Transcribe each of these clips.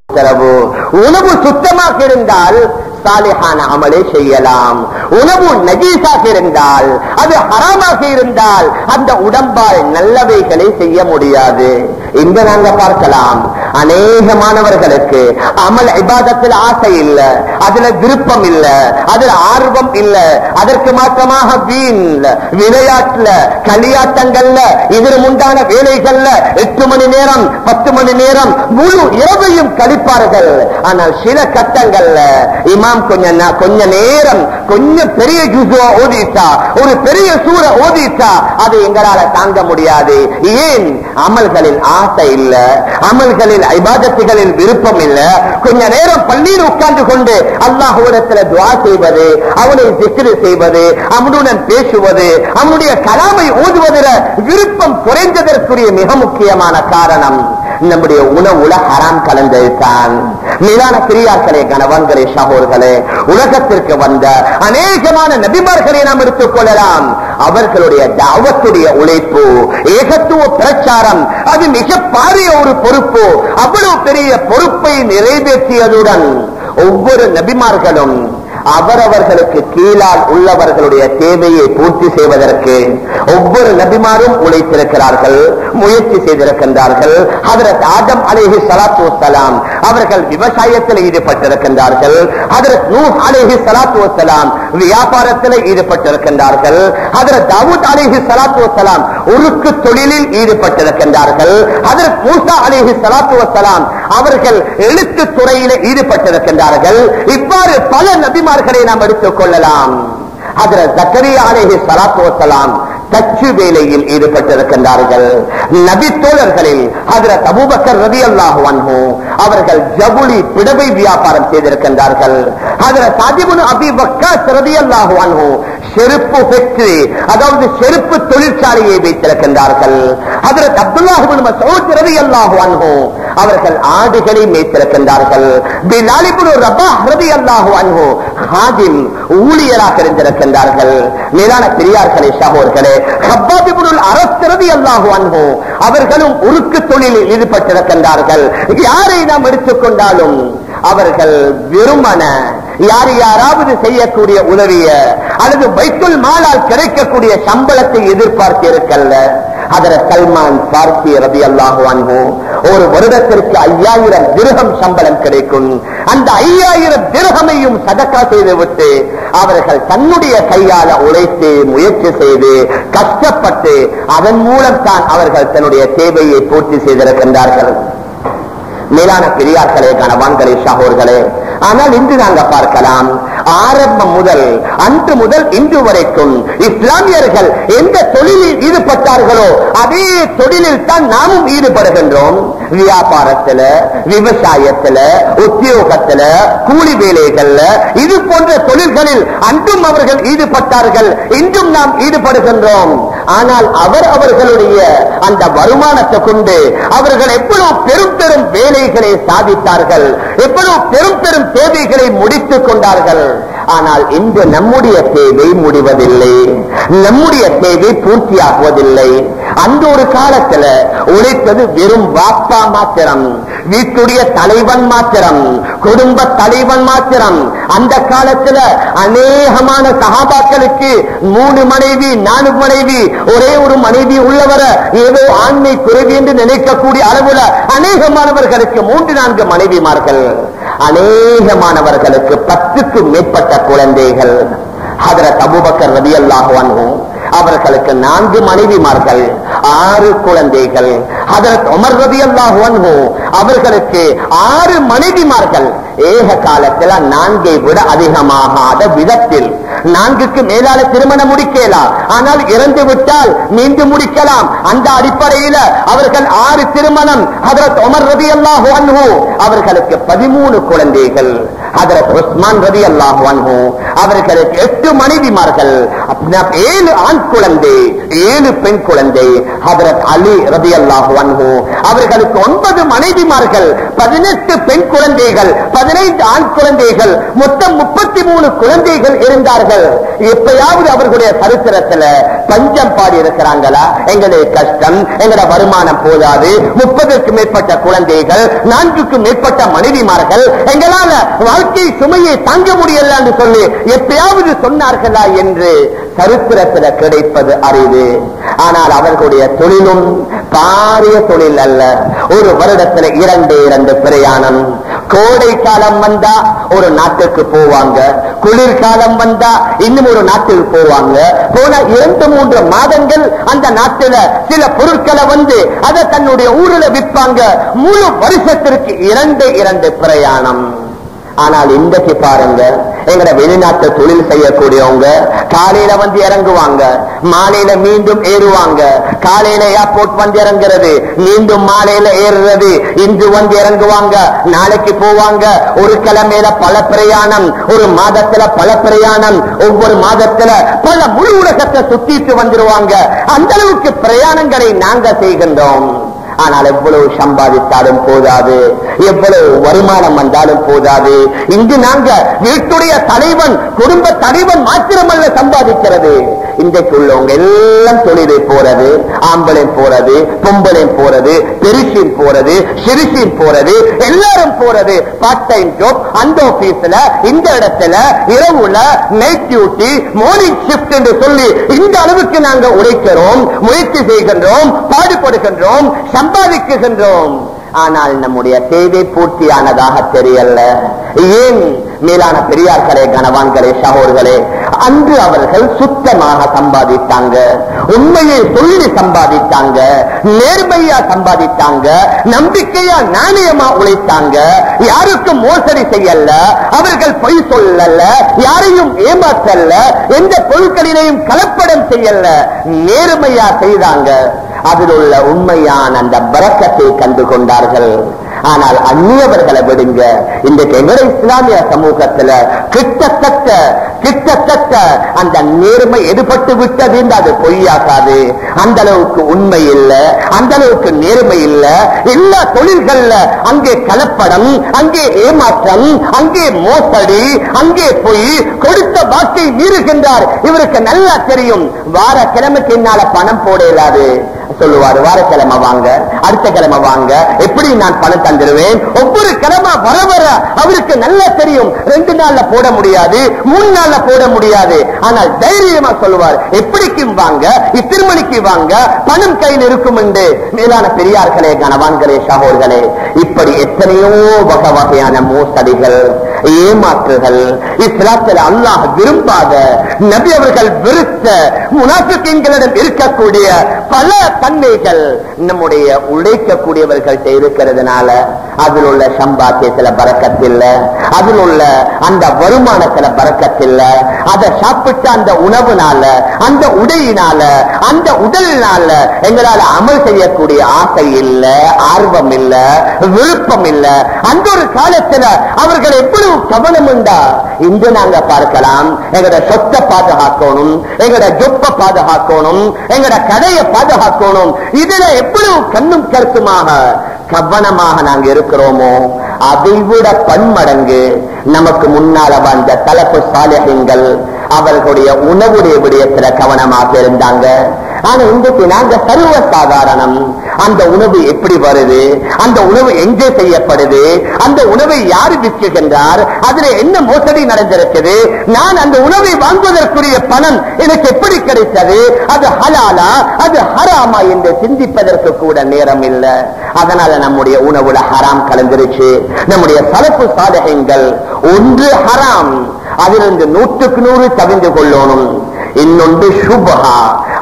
உணவு சுத்தமாக இருந்தால் சாலிஹான அமலை செய்யலாம். உணவு நஜீஸாக இருந்தால், அது ஹராமாக இருந்தால் அந்த உடம்பால் நல்லவைகளை செய்ய முடியாது. இங்க நாங்க பார்க்கலாம், அநேகமானவர்களுக்கு அமல் இபாதத்தில் ஆசை இல்ல, அதுல விருப்பம் இல்ல, அதுல ஆர்வம் இல்ல. அதற்கு மாற்றமாக வீண் விளையாட்டுல, களியாட்டங்கள்ல, இதற்கு உண்டான வேலைகள்ல 8 மணி நேரம் 10 மணி நேரம் முழு இரவையும் கழிப்பார்கள். ஆனால் சில கட்டங்கள்ல இமாம் கொஞ்ச நேரம் கொஞ்சம் பெரிய ஜுஸுவா ஓதிட்டா, ஒரு பெரிய சூர ஓதிட்டா அது எங்களால தாங்க முடியாது. ஏன்? அமல்களில் ஆசை இல்ல, அமல்களில் இபாதத்துகளில் விருப்பம் இல்ல. கொஞ்ச நேரம் பள்ளியில் உட்கார்ந்து கொண்டு அல்லாஹ்விடத்தில் துஆ செய்வது, அவனை திக்ர் செய்வது, அவனுடன் பேசுவது, அவனுடைய கலாமை ஓதுவதில் விருப்பம் குறைந்ததற்குரிய மிக முக்கியமான காரணம் நம்முடைய உணவுல ஹராம் கலந்ததுதான். மீதான பெரியார்களே, கணவன்களே, சகோதரர்களே, உலகத்திற்கு வந்த அநேகமான நபிமார்களை நாம் எடுத்துக் கொள்ளலாம். அவர்களுடைய தாவத்துடைய உழைப்பு, ஏகத்துவ பிரச்சாரம், அது மிக பாரிய ஒரு பொறுப்பு. அவ்வளவு பெரிய பொறுப்பை நிறைவேற்றியதுடன் ஒவ்வொரு நபிமார்களும் அவரவர்களுக்கு கீழால் உள்ளவர்களுடைய தேவையை பூர்த்தி செய்வதற்கு ஒவ்வொரு நபிமாரும் உழைத்திருக்கிறார்கள், முயற்சி செய்திருக்கின்றார்கள். ஹஜ்ரத் ஆதம் அலைஹி ஸலாத்து வஸ்ஸலாம் அவர்கள் விவசாயத்தில் ஈடுபட்டிருக்கின்றார்கள். ஹஜ்ரத் நூஹ் அலைஹி ஸலாத்து வஸ்ஸலாம் வியாபாரத்தில் ஈடுபட்டிருக்கின்றார்கள். ஹஜ்ரத் தாவூத் அலைஹி ஸலாத்து வஸ்ஸலாம் உருக்கு தொழிலில் ஈடுபட்டிருக்கின்றார்கள். ஹஜ்ரத் மூசா அலைஹி ஸலாத்து வஸ்ஸலாம் அவர்கள் எழுத்து துறையில் ஈடுபட்டிருக்கின்றார்கள். இவ்வாறு பல நபிமார்களை நாம் எடுத்துக் கொள்ளலாம். ஹஜ்ரத் ஜக்கரியா அலைஹி ஸலாத்து வஸ்ஸலாம் தச்சு வேலையில் ஈடுபட்டிருக்கின்றார்கள். நபி தோழர்களில் ஹஜ்ரத் அபூபக்கர் ரலியல்லாஹு அன்ஹு அவர்கள் ஜவுளி பிடவை வியாபாரம் செய்திருக்கின்றார்கள். ஹஜ்ரத் சாத் இப்னு அபீ வக்காஸ் ரலியல்லாஹு அன்ஹு செருப்பு ஃபேக்டரி, அதாவது செருப்பு தொழிற்சாலையை வைத்திருக்கின்றார்கள். ஹஜ்ரத் அப்துல்லாஹ் இப்னு மஸ்ஊத் ரலியல்லாஹு அன்ஹு அவர்கள் ஆடுகளை மேய்த்திருக்கின்றார்கள். பிலால் இப்னு ரபாஹ் ரலியல்லாஹு அன்ஹு ஹாதிம் ஊழியராக இருந்திருக்கின்றார்கள். மேலான பெரியார்களே, சகோதரர்களே, ஹப்பாப் இப்னுல் அரஸ் ரலியல்லாஹு அன்ஹு அவர்களும் உருக்கு தொழிலில் ஈடுபட்டிருக்கின்றார்கள். யாரை நாம் எடுத்துக்கொண்டாலும் அவர்கள் வெறுமன யாராவது செய்யக்கூடிய உதவிய அல்லது பைத்துல் மாலால் கிடைக்கக்கூடிய சம்பளத்தை எதிர்பார்த்து இருக்கல்ல. ஹஜ்ரத் சல்மான் பார்சி ரலியல்லாஹு அன்ஹு ஒரு வருடத்திற்கு 5000 திர்ஹம் சம்பளம் கிடைக்கும். அந்த 5000 திர்ஹமையும் சதக்கா செய்துவிட்டு அவர்கள் தன்னுடைய கையால உழைத்து முயற்சி செய்து கஷ்டப்பட்டு அதன் மூலம் தான் அவர்கள் தன்னுடைய தேவையை பூர்த்தி செய்திருக்கின்றார்கள். மேலான பெரியார்களே, கணவான்களே, சகோதரர்களே, ஆனால் இன்று நாங்க பார்க்கலாம், ஆரம்பம் முதல் அன்று முதல் இன்று வரைக்கும் இஸ்லாமியர்கள் எந்த தொழிலில் ஈடுபட்டார்களோ அதே தொழிலில் தான் நாமும் ஈடுபடுகின்றோம். வியாபாரத்துல, விவசாயத்துல, உத்தியோகத்துல, கூலி வேலைகள்ல, இது போன்ற தொழில்களில் அன்றும் அவர்கள் ஈடுபட்டார்கள், இன்றும் நாம் ஈடுபடுகின்றோம். ஆனால் அவர்களுடைய அந்த வருமானத்தை கொண்டு அவர்கள் எவ்வளவு பெரும் பெரும் வேலைகளை சாதித்தார்கள், எவ்வளவு பெரும் பெரும் தேவைகளை முடித்துக் கொண்டார்கள். ஆனால் இன்று நம்முடைய தேவை முடிவதில்லை, நம்முடைய தேவை பூர்த்தியாகுவதில்லை. அந்த ஒரு காலத்துல உழைத்தது வெறும் வாப்பா மாத்திரம், வீட்டுடைய தலைவன் மாத்திரம், குடும்ப தலைவன் மாத்திரம். அந்த காலத்துல அநேகமான சஹாபாக்களுக்கு 3 மனைவி 4 மனைவி, ஒரே ஒரு மனைவி உள்ளவர ஏதோ ஆண்மை குறைவு என்று நினைக்கக்கூடிய அளவுல அநேகமானவர்களுக்கு 3-4 மனைவிமார்கள், அநேகமானவர்களுக்கு 10க்கும் மேற்பட்ட குழந்தைகள். ஹஜ்ரத் அபூபக்கர் ரலியல்லாஹு அன்ஹு அவர்களுக்கு 4 மனைவிமார்கள், 6 குழந்தைகள். ஹஜ்ரத் உமர் ரலியல்லாஹு அன்ஹு அவர்களுக்கு 6 மனைவிமார்கள். ஏக காலத்தில் 4ஐ விட அதிகமாகாத விதத்தில் 4க்கு மேலான திருமணம் முடிக்கலாம். ஆனால் இறந்து விட்டால் மீண்டும் முடிக்கலாம். அந்த அடிப்படையில் அவர்கள் 6 திருமணம். ஹஜ்ரத் உமர் ரலியல்லாஹு அன்ஹு அவர்களுக்கு 13 குழந்தைகள். ஹஜ்ரத் உஸ்மான் ரலியல்லாஹு அன்ஹு அவர்களுக்கு 8 மனைவிமார்கள், 7 ஆண் குழந்தை, 7 பெண் குழந்தை. ஹஜ்ரத் அலி ரலியல்லாஹு அன்ஹு அவர்களுக்கு 9 மனைவிமார்கள், 18 பெண் குழந்தைகள், 15 ஆண் குழந்தைகள், மொத்தம் 33 குழந்தைகள் இருந்தார்கள். எப்பயாவது அவர்களுடைய சரித்திரத்துல பஞ்சம் பாடி இருக்கிறாங்களா? எங்களுடைய கஷ்டம், எங்களோட வருமானம் போதாது, 30க்கு மேற்பட்ட குழந்தைகள், 4க்கு மேற்பட்ட மனைவிமார்கள், எங்களால வாழ்க்கை சுமையை தாங்க முடியல என்று சொல்லி எப்பயாவது சொன்னார்களா என்று சரித்திரத்தில் கிடைப்பது அரிது. ஆனால் அவர்களுடைய தொழிலும் பாரிய தொழில் அல்ல. ஒரு வருடத்தில் 2 பிரயாணம். கோடை காலம் வந்தா ஒரு நாட்டுக்கு போவாங்க, குளிர்காலம் வந்தா இன்னும் ஒரு நாட்டுக்கு போவாங்க. போன 2-3 மாதங்கள் அந்த நாட்டில சில பொருட்களை வந்து அதை தன்னுடைய ஊரில் விற்பாங்க. முழு வருஷத்திற்கு 2 பிரயாணம். ஆனால் இன்றைக்கு பாருங்க, எங்கட வெளிநாட்டு தொழில் செய்யக்கூடியவங்க காலையில வந்து இறங்குவாங்க, மாலையில மீண்டும் ஏறுவாங்க. காலையில ஏர்போர்ட் வந்து இறங்குறது, மீண்டும் மாலையில ஏறுறது. இன்று வந்து இறங்குவாங்க, நாளைக்கு போவாங்க. ஒரு கிழமையில பல பிரயாணம், ஒரு மாதத்துல பல பிரயாணம், ஒவ்வொரு மாதத்துல பல முழு உலகத்தை சுத்திட்டு வந்துருவாங்க. அந்த அளவுக்கு பிரயாணங்களை நாங்க செய்கின்றோம். ஆனால் எவ்வளவு சம்பாதித்தாலும் போதாது, எவ்வளவு வருமானம் வந்தாலும் போதாது. இங்கு நாங்க வீட்டுடைய தலைவன், குடும்ப தலைவன் மாத்திரமல்ல சம்பாதிக்கிறது. இன்றைக்கு உள்ளவங்க எல்லாம் தொழிலை போறது, ஆம்பளை போறது, பொம்பளை போறது, பெருசின் போறது, சிறுசின் போறது, எல்லாரும் போறது. பார்ட் டைம் ஜாப் அந்த ஆபீஸ்ல, இந்த இடத்துல இரவுல நைட் டியூட்டி, மார்னிங் ஷிப்ட் என்று சொல்லி இந்த அளவுக்கு நாங்க உழைக்கிறோம், முயற்சி செய்கின்றோம், பாடுபடுகின்றோம், சம்பாதிக்குகின்றோம். ஆனால் நம்முடைய தேவை பூர்த்தியானதாக தெரியல. ஏன் மேலான பெரியார்களே, கனவான்களே, சகோதரர்களே, அன்று அவர்கள் சுத்தமாக சம்பாதித்தாங்க, உண்மையை சொல்லி சம்பாதித்தாங்க, நேர்மையா சம்பாதித்தாங்க, நம்பிக்கையா நாணயமா உழைத்தாங்க, யாருக்கும் மோசடி செய்யல, அவர்கள் பொய் சொல்லல, யாரையும் ஏமாற்றல்ல, எந்த பொருட்களிலேயும் கலப்படம் செய்யல, நேர்மையா செய்தாங்க. அதில் உள்ள உண்மையான அந்த பரக்கத்தை கண்டு கொண்டார்கள். ஆனால் அந்நியவர்களை விடுங்க, இன்றைக்கு எங்களுடைய இஸ்லாமிய சமூகத்தில் கிட்டத்தட்ட அந்த நேர்மை எடுபட்டு விட்டது என்று அது பொய்யாகாது. அந்த அளவுக்கு உண்மை இல்லை, அந்த அளவுக்கு நேர்மை இல்லை. எல்லா தொழில்கள்ல அங்கே கலப்படம், அங்கே ஏமாற்றம், அங்கே மோசடி, அங்கே பொய், கொடுத்த வாக்கை மீறுகின்றார். இவருக்கு நல்லா தெரியும், வார கிழமைக்கு என்னால பணம் போட இயலாது சொல்லுவாரு. வாரக்கிழமை வாங்க, அடுத்த கிழமை வாங்க, எப்படி நான் பணம் தந்துருவேன். ஒவ்வொரு கிழமை வர வர அவருக்கு நல்லா தெரியும், 2 நாள்ல போட முடியாது, 3 நாள்ல போட முடியாது. ஆனால் தைரியமா சொல்லுவார், எப்படிக்கும் வாங்க, இத்தனை மணிக்கு வாங்க, பணம் கையில் இருக்கும் என்று. மேலான பெரியார்களே, கனவான்களே, சகோதரர்களே, இப்படி எத்தனையோ வகை வகையான மோசடிகள், ஏமாற்றுகள், இஸ்லாத்தில் அல்லாஹ் விரும்பாத, நபி அவர்கள் விருத்த முனாஃபிகீன்களிடம் இருக்கக்கூடிய பல தன்மைகள் நம்முடைய உழைக்கக்கூடியவர்கள் இருக்கிறதுனால அதில் உள்ள சம்பாத்தியத்தில் பரக்கத்தில்ல, அதில் உள்ள அந்த வருமானத்தில் பரக்கத்தில்ல. அதை சாப்பிட்ட அந்த உணவுனால, அந்த உடையினால, அந்த உடலினால எங்களால் அமல் செய்யக்கூடிய ஆசை இல்ல, ஆர்வம் இல்ல, விருப்பம் இல்ல. அந்த ஒரு காலத்தில் அவர்கள் எவ்வளவு கவனம் உண்டா இன்று நாங்க பார்க்கலாம். எங்களோட சொத்தை பாதுகாக்கணும், எங்களோட ஜொப்பை பாதுகாக்கணும், எங்களோட கடையை பாதுகாக்கணும். இதுல எவ்வளவு கண்ணும் கருத்துமாக கவனமாக நாங்க இருக்கிறோமோ அதைவிட பன்மடங்கு நமக்கு முன்னால வந்த தலப்பு சாலிஹீன்கள் அவர்களுடைய உணவுடைய விடயத்தில் கவனமாக இருந்தாங்க. ஆனா இன்றைக்கு நாங்க சர்வ சாதாரணம். அந்த உணவு எப்படி வருது, அந்த உணவு எங்கே செய்யப்படுது, அந்த உணவை யாரு விற்கின்றார், அதுல என்ன மோசடி நடந்திருக்குது, நான் அந்த உணவை வாங்குவதற்குரிய பணம் எனக்கு எப்படி கிடைத்தது, அது ஹலாலா அது ஹராமா என்று சிந்திப்பதற்கு கூட நேரம் இல்லை. அதனால நம்முடைய உணவுல ஹராம் கலந்துருச்சு. நம்முடைய சலப்பு சாதகங்கள் ஒன்று ஹராம், அதிலிருந்து 100க்கு 100 தவிர்ந்து கொள்ளணும். இன்னொன்று சுபஹா,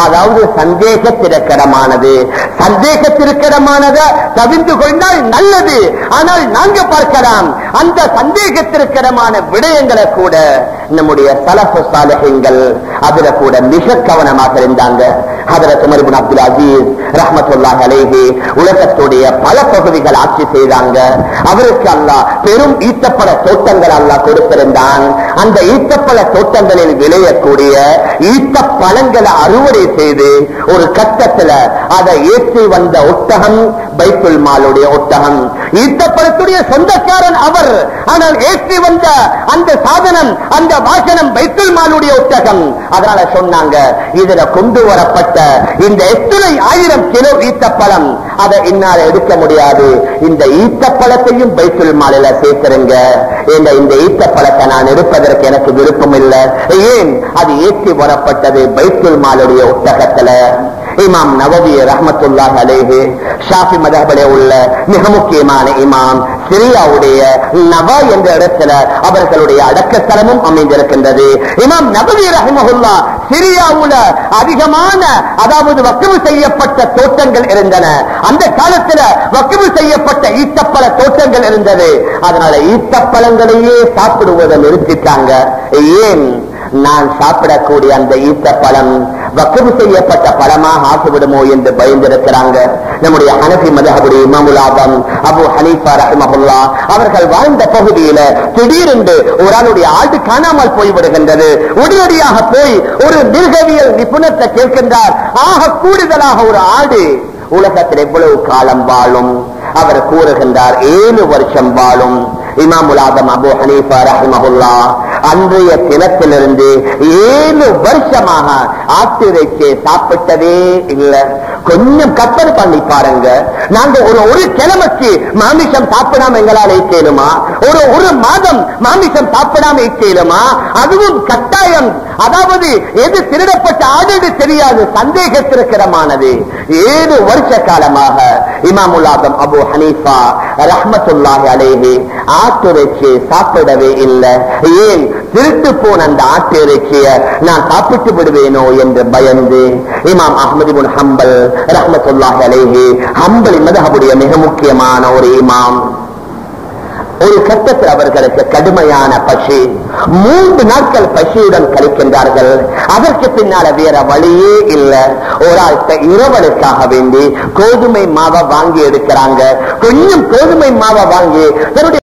அதாவது சந்தேகத்திற்கிடமானது. சந்தேகத்திற்கிடமானதை தவிர்த்து கொண்டால் நல்லது. ஆனால் நாங்க பார்க்கலாம், அந்த சந்தேகத்திற்கிடமான விடயங்களை கூட நம்முடைய சலஃபு சாலிஹீன்கள் அதுல கூட மிக கவனமாக இருந்தாங்க. ஹதரத் உமர் இப்னு அப்துல் அசீஸ் ரஹ்மத்துல்லாஹி அலைஹி உலகத்துடைய பல பகுதிகள் ஆட்சி செய்தாங்க. அவருக்கு அல்லாஹ் பெரும் ஈத்தப்பழ தோட்டங்கள் அல்லாஹ் கொடுத்திருந்தான். அந்த ஈத்தப்பழ தோட்டங்களில் விளையக்கூடிய ஈத்த பழங்களை அறுவடை செய்து ஒரு கட்டத்தில் அதை ஏற்றி வந்த ஒட்டகம் பைத்துல் மாலுடைய ஒட்டகம். ஈத்தப்பழத்துடைய சொந்தக்காரன் அவர், ஆனால் ஏற்றி வந்த அந்த சாதனம், அந்த வாசனம் பைத்துல் மாலுடைய ஒட்டகம். அதனால சொன்னாங்க, இதுல கொண்டு வரப்பட்ட இந்த எத்தனை 1000 கிலோ ஈத்தப்பழம் அதை என்னால் எடுக்க முடியாது, இந்த ஈத்தப்பழத்தையும் பைத்துல் மாலில சேர்த்திருங்க. இந்த ஈத்தப்பழத்தை நான் எடுப்பதற்கு எனக்கு விருப்பம் இல்லை. ஏன்? அது ஏற்றி வரப்பட்டது பைத்துல் மாலுடைய ஒட்டகத்துல. இமாம் நவவி ரஹ்மத்துல்லாஹி அலைஹி ஷாஃபி மதஹபிலே உள்ள மிக முக்கியமான இமாம், சிரியாவுடைய நவா என்ற இடத்துல அவர்களுடைய அடக்கஸ்தலமும் அமைந்திருக்கின்றது. இமாம் நவவி ரஹ்மஹுல்லாஹ் சிரியாவுல அதிகமான, அதாவது வக்ஃப் செய்யப்பட்ட தோட்டங்கள் இருந்தன. அந்த காலத்துல வக்ஃப் செய்யப்பட்ட ஈத்தப்பழ தோட்டங்கள் இருந்தது. அதனால ஈத்தப்பழங்களையே சாப்பிடுவதை நிறுத்திட்டாங்க. ஏன்? நான் சாப்பிடக்கூடிய அந்த ஈத்தப்பழம் வக்ஃப் செய்யப்பட்ட பழமாக ஆகிவிடுமோ என்று பயந்திருக்கிறாங்க. நம்முடைய ஹனஃபி மذஹபுடைய இமாமுல் ஆதம் அபூ ஹனீஃபா ரஹ்மஹுல்லாஹ் அவர்கள் வாழ்ந்த பகுதியில திடீரென்று ஒரு ஆளுடைய ஆடு காணாமல் போய்விடுகின்றது. உடனடியாக போய் ஒரு மிருகவியல் நிபுணத்தை கேட்கின்றார். ஆக கூடுதலாக ஒரு ஆடு உலகத்தில் எவ்வளவு காலம் வாழும்? அவர் கூறுகின்றார், 7 வருஷம் வாழும். இமாமுல் ஆதம் அபூ ஹனீஃபா ரஹ்மஹுல்லாஹ் அன்றைய தினத்திலிருந்து 7 வருஷமாக ஆட்டிறைச்சியை சாப்பிட்டதே இல்லை. கொஞ்சம் கற்பனை பண்ணி பாருங்க. நாங்க ஒரு கிழமைக்கு மாமிசம் சாப்பிடாம எங்களால் செய்யலுமா? ஒரு மாதம் மாமிசம் சாப்பிடாம செய்யலுமா? அதுவும் கட்டாயம். அதாவது எது திருடப்பட்ட ஆடு தெரியாது, சந்தேகத்திற்கிடமானது. 7 வருஷ காலமாக இமாமுல் ஆதம் அபூ ஹனீஃபா ரஹ்மத்துல்லாஹி அலைஹி ஆட்டிறைச்சியை சாப்பிடவே இல்லை. ஏன்? திருட்டு போன அந்த ஆட்டு இறைச்சிய நான் சாப்பிட்டு விடுவேனோ என்று பயந்து. இமாம் அஹ்மத் இப்னு ஹம்பல் ரஹ்மத்துல்லாஹி அலைஹி ஹம்பலி மذஹபுடைய மிக முக்கியமான ஒரு இமாம். ஒரு கட்டத்தில் அவர்களுக்கு கடுமையான பசி, 3 நாட்கள் பசியுடன் கழிக்கின்றார்கள். அதற்கு பின்னால வேற வழியே இல்லை. ஒரு ஆள் இரவலுக்காக வேண்டி கோதுமை மாவை வாங்கி எடுக்கிறாங்க. கொஞ்சம் கோதுமை மாவை வாங்கி தன்னுடைய